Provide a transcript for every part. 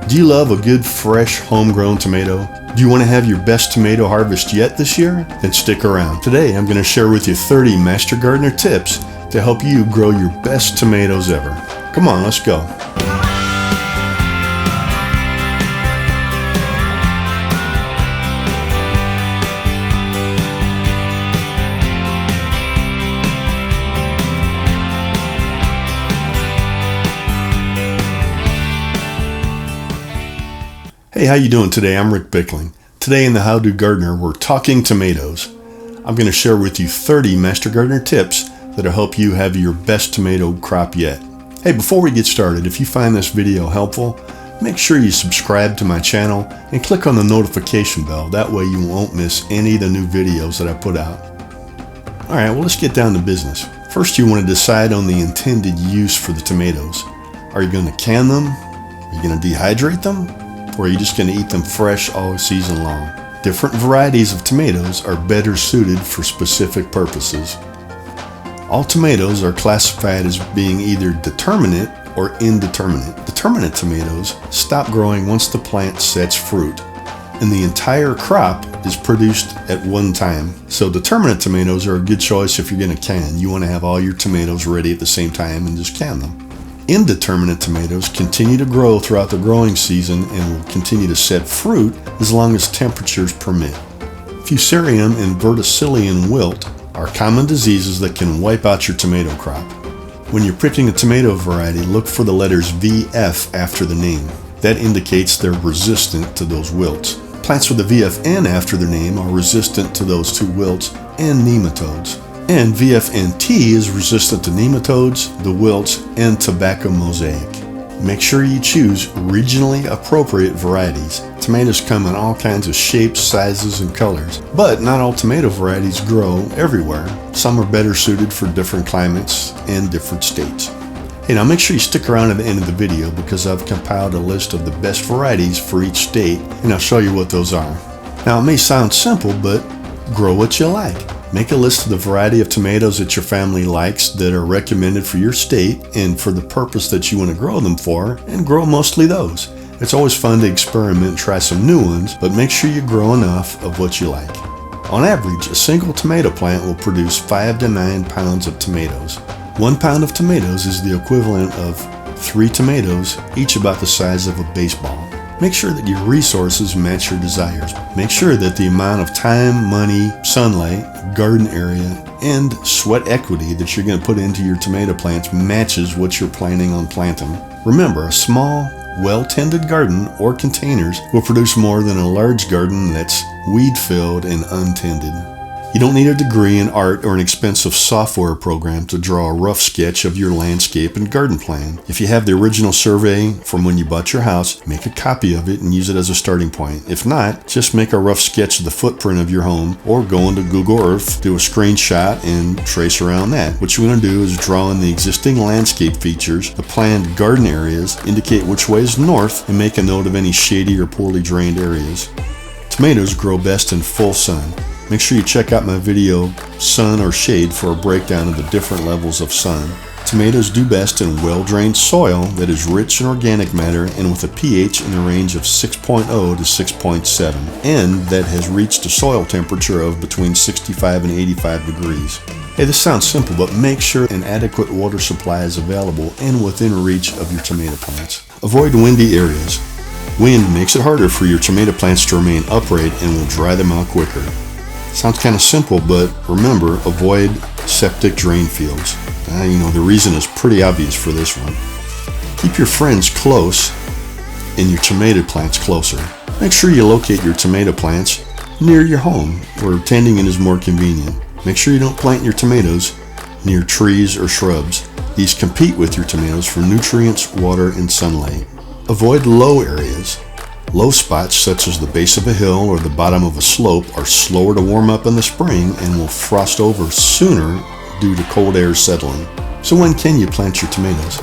Do you love a good, fresh, homegrown tomato? Do you want to have your best tomato harvest yet this year? Then stick around. Today, I'm going to share with you 30 Master Gardener tips to help you grow your best tomatoes ever. Come on, let's go. Hey, how you doing today? I'm Rick Bickling. Today in the How Do Gardener, we're talking tomatoes. I'm going to share with you 30 Master Gardener tips that'll help you have your best tomato crop yet. Hey, before we get started, if you find this video helpful, make sure you subscribe to my channel and click on the notification bell. That way you won't miss any of the new videos that I put out. Alright, well, let's get down to business. First, you want to decide on the intended use for the tomatoes. Are you going to can them? Are you going to dehydrate them? Or are you just going to eat them fresh all season long? Different varieties of tomatoes are better suited for specific purposes. All tomatoes are classified as being either determinate or indeterminate. Determinate tomatoes stop growing once the plant sets fruit, and the entire crop is produced at one time. So determinate tomatoes are a good choice if you're going to can. You want to have all your tomatoes ready at the same time and just can them. Indeterminate tomatoes continue to grow throughout the growing season and will continue to set fruit as long as temperatures permit. Fusarium and verticillium wilt are common diseases that can wipe out your tomato crop. When you're picking a tomato variety, look for the letters VF after the name. That indicates they're resistant to those wilts. Plants with a VFN after their name are resistant to those two wilts and nematodes. And VFNT is resistant to nematodes, the wilts, and tobacco mosaic. Make sure you choose regionally appropriate varieties. Tomatoes come in all kinds of shapes, sizes, and colors, but not all tomato varieties grow everywhere. Some are better suited for different climates and different states. Hey, now make sure you stick around at the end of the video because I've compiled a list of the best varieties for each state, and I'll show you what those are. Now, it may sound simple, but grow what you like. Make a list of the variety of tomatoes that your family likes that are recommended for your state and for the purpose that you want to grow them for, and grow mostly those. It's always fun to experiment and try some new ones, but make sure you grow enough of what you like. On average, a single tomato plant will produce 5 to 9 pounds of tomatoes. 1 pound of tomatoes is the equivalent of 3 tomatoes, each about the size of a baseball. Make sure that your resources match your desires. Make sure that the amount of time, money, sunlight, garden area, and sweat equity that you're going to put into your tomato plants matches what you're planning on planting. Remember, a small, well-tended garden or containers will produce more than a large garden that's weed-filled and untended. You don't need a degree in art or an expensive software program to draw a rough sketch of your landscape and garden plan. If you have the original survey from when you bought your house, make a copy of it and use it as a starting point. If not, just make a rough sketch of the footprint of your home or go into Google Earth, do a screenshot, and trace around that. What you want to do is draw in the existing landscape features, the planned garden areas, indicate which way is north, and make a note of any shady or poorly drained areas. Tomatoes grow best in full sun. Make sure you check out my video, Sun or Shade, for a breakdown of the different levels of sun. Tomatoes do best in well-drained soil that is rich in organic matter and with a pH in the range of 6.0 to 6.7, and that has reached a soil temperature of between 65 and 85 degrees. Hey, this sounds simple, but make sure an adequate water supply is available and within reach of your tomato plants. Avoid windy areas. Wind makes it harder for your tomato plants to remain upright and will dry them out quicker. Sounds kind of simple, but remember, avoid septic drain fields. The reason is pretty obvious for this one. Keep your friends close and your tomato plants closer. Make sure you locate your tomato plants near your home where tending it is more convenient. Make sure you don't plant your tomatoes near trees or shrubs. These compete with your tomatoes for nutrients, water, and sunlight. Avoid low areas. Low spots such as the base of a hill or the bottom of a slope are slower to warm up in the spring and will frost over sooner due to cold air settling. So when can you plant your tomatoes?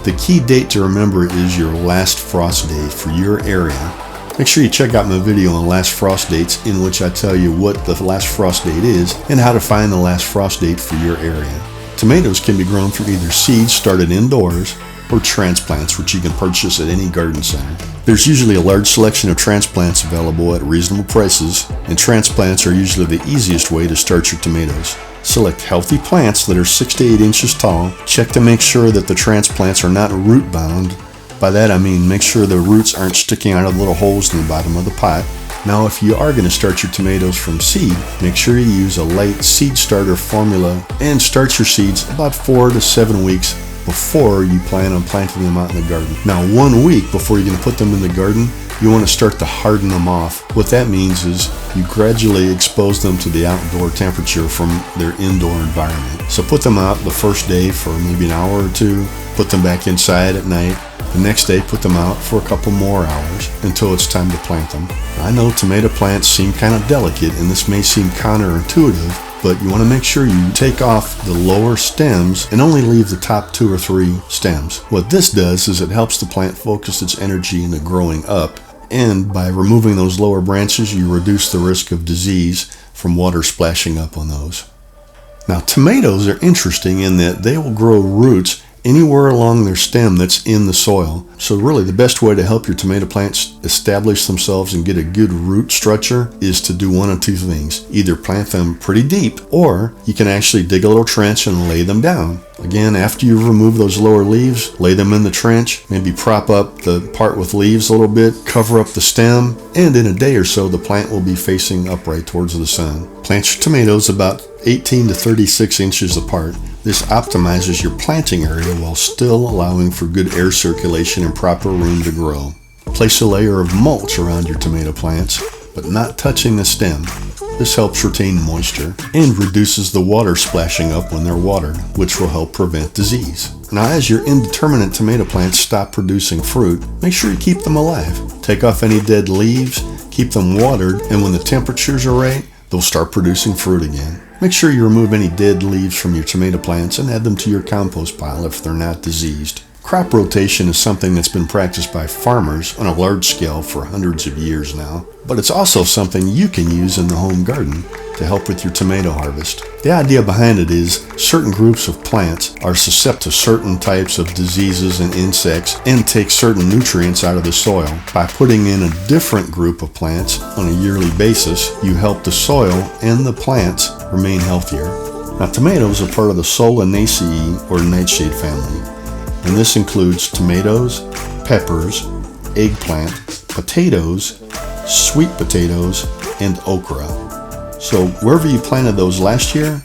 The key date to remember is your last frost day for your area. Make sure you check out my video on last frost dates, in which I tell you what the last frost date is and how to find the last frost date for your area. Tomatoes can be grown from either seeds started indoors or transplants, which you can purchase at any garden center. There's usually a large selection of transplants available at reasonable prices, and transplants are usually the easiest way to start your tomatoes. Select healthy plants that are 6 to 8 inches tall. Check to make sure that the transplants are not root bound. By that I mean make sure the roots aren't sticking out of little holes in the bottom of the pot. Now if you are going to start your tomatoes from seed, make sure you use a light seed starter formula and start your seeds about 4 to 7 weeks before you plan on planting them out in the garden. Now 1 week before you're going to put them in the garden, you want to start to harden them off. What that means is you gradually expose them to the outdoor temperature from their indoor environment. So put them out the first day for maybe an hour or two, put them back inside at night. The next day, put them out for a couple more hours until it's time to plant them. I know tomato plants seem kind of delicate, and this may seem counterintuitive, but you want to make sure you take off the lower stems and only leave the top 2 or 3 stems. What this does is it helps the plant focus its energy into growing up, and by removing those lower branches, you reduce the risk of disease from water splashing up on those. Now, tomatoes are interesting in that they will grow roots anywhere along their stem that's in the soil. So really the best way to help your tomato plants establish themselves and get a good root structure is to do one of two things. Either plant them pretty deep, or you can actually dig a little trench and lay them down. Again, after you remove those lower leaves, lay them in the trench, maybe prop up the part with leaves a little bit, cover up the stem, and in a day or so the plant will be facing upright towards the sun. Plant your tomatoes about 18 to 36 inches apart. This optimizes your planting area while still allowing for good air circulation and proper room to grow. Place a layer of mulch around your tomato plants, but not touching the stem. This helps retain moisture and reduces the water splashing up when they're watered, which will help prevent disease. Now, as your indeterminate tomato plants stop producing fruit, make sure you keep them alive. Take off any dead leaves, keep them watered, and when the temperatures are right, they'll start producing fruit again. Make sure you remove any dead leaves from your tomato plants and add them to your compost pile if they're not diseased. Crop rotation is something that's been practiced by farmers on a large scale for hundreds of years now, but it's also something you can use in the home garden to help with your tomato harvest. The idea behind it is certain groups of plants are susceptible to certain types of diseases and insects and take certain nutrients out of the soil. By putting in a different group of plants on a yearly basis, you help the soil and the plants remain healthier. Now, tomatoes are part of the Solanaceae or nightshade family, and this includes tomatoes, peppers, eggplant, potatoes, sweet potatoes, and okra. So wherever you planted those last year,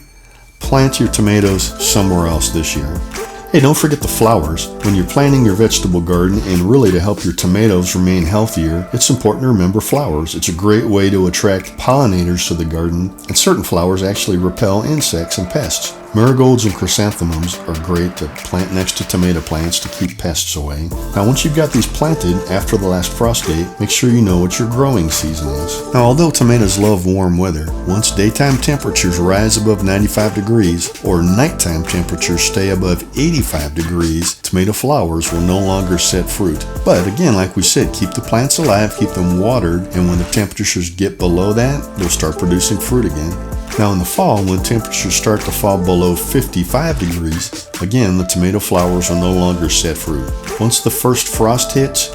plant your tomatoes somewhere else this year. Hey, don't forget the flowers. When you're planting your vegetable garden and really to help your tomatoes remain healthier, it's important to remember flowers. It's a great way to attract pollinators to the garden, and certain flowers actually repel insects and pests. Marigolds and chrysanthemums are great to plant next to tomato plants to keep pests away. Now, once you've got these planted after the last frost date, make sure you know what your growing season is. Now, although tomatoes love warm weather, once daytime temperatures rise above 95 degrees or nighttime temperatures stay above 85 degrees, tomato flowers will no longer set fruit. But again, like we said, keep the plants alive, keep them watered, and when the temperatures get below that, they'll start producing fruit again. Now in the fall, when temperatures start to fall below 55 degrees, again, the tomato flowers will no longer set fruit. Once the first frost hits,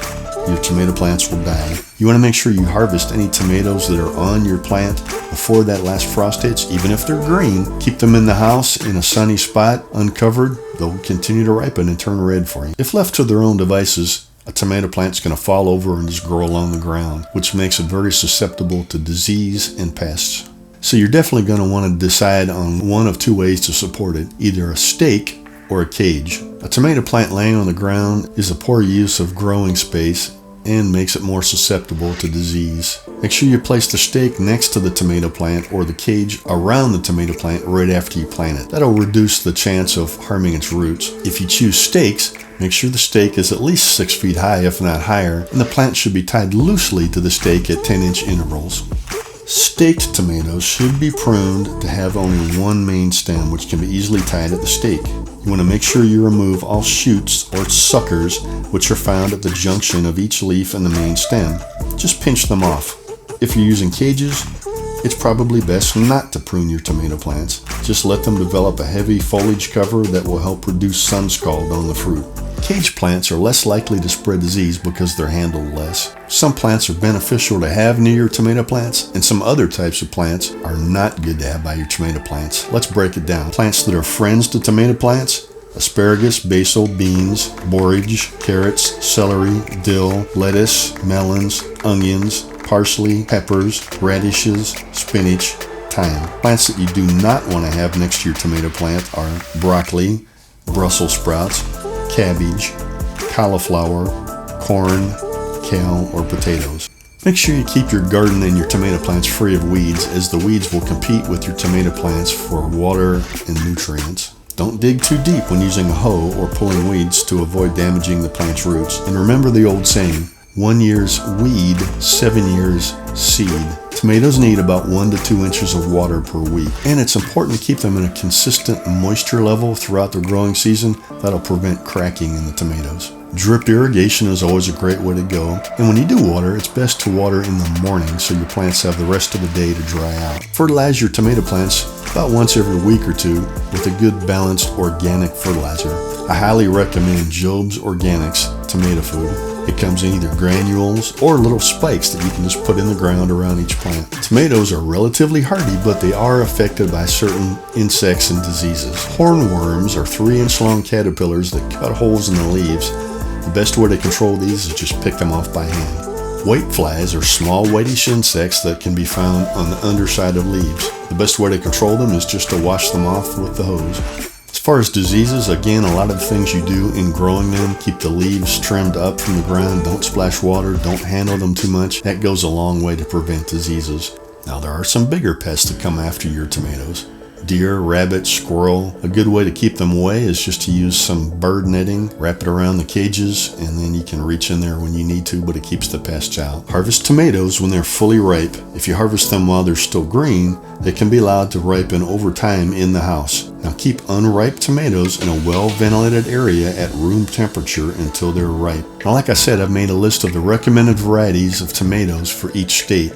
your tomato plants will die. You want to make sure you harvest any tomatoes that are on your plant before that last frost hits, even if they're green. Keep them in the house in a sunny spot, uncovered. They'll continue to ripen and turn red for you. If left to their own devices, a tomato plant's going to fall over and just grow along the ground, which makes it very susceptible to disease and pests. So you're definitely going to want to decide on one of two ways to support it, either a stake or a cage. A tomato plant laying on the ground is a poor use of growing space and makes it more susceptible to disease. Make sure you place the stake next to the tomato plant or the cage around the tomato plant right after you plant it. That'll reduce the chance of harming its roots. If you choose stakes, make sure the stake is at least 6 feet high, if not higher, and the plant should be tied loosely to the stake at 10-inch intervals. Staked tomatoes should be pruned to have only one main stem, which can be easily tied at the stake. You want to make sure you remove all shoots or suckers which are found at the junction of each leaf and the main stem. Just pinch them off. If you're using cages, it's probably best not to prune your tomato plants. Just let them develop a heavy foliage cover that will help reduce sun scald on the fruit. Cage plants are less likely to spread disease because they're handled less. Some plants are beneficial to have near your tomato plants, and some other types of plants are not good to have by your tomato plants. Let's break it down. Plants that are friends to tomato plants: asparagus, basil, beans, borage, carrots, celery, dill, lettuce, melons, onions, parsley, peppers, radishes, spinach, thyme. Plants that you do not want to have next to your tomato plant are broccoli, Brussels sprouts, cabbage, cauliflower, corn, kale, or potatoes. Make sure you keep your garden and your tomato plants free of weeds, as the weeds will compete with your tomato plants for water and nutrients. Don't dig too deep when using a hoe or pulling weeds to avoid damaging the plant's roots. And remember the old saying, 1 year's weed, 7 years seed. Tomatoes need about 1 to 2 inches of water per week, and it's important to keep them in a consistent moisture level throughout the growing season. That'll prevent cracking in the tomatoes. Drip irrigation is always a great way to go, and when you do water, it's best to water in the morning so your plants have the rest of the day to dry out. Fertilize your tomato plants about once every week or two with a good balanced organic fertilizer. I highly recommend Job's Organics tomato food. It comes in either granules or little spikes that you can just put in the ground around each plant. Tomatoes are relatively hardy, but they are affected by certain insects and diseases. Hornworms are 3-inch long caterpillars that cut holes in the leaves. The best way to control these is just pick them off by hand. Whiteflies are small whitish insects that can be found on the underside of leaves. The best way to control them is just to wash them off with the hose. As far as diseases, again, a lot of the things you do in growing them: keep the leaves trimmed up from the ground, don't splash water, don't handle them too much. That goes a long way to prevent diseases. Now, there are some bigger pests that come after your tomatoes. Deer, rabbit, squirrel. A good way to keep them away is just to use some bird netting, wrap it around the cages, and then you can reach in there when you need to, but it keeps the pests out. Harvest tomatoes when they're fully ripe. If you harvest them while they're still green, they can be allowed to ripen over time in the house. Now, keep unripe tomatoes in a well-ventilated area at room temperature until they're ripe. Now, like I said, I've made a list of the recommended varieties of tomatoes for each state.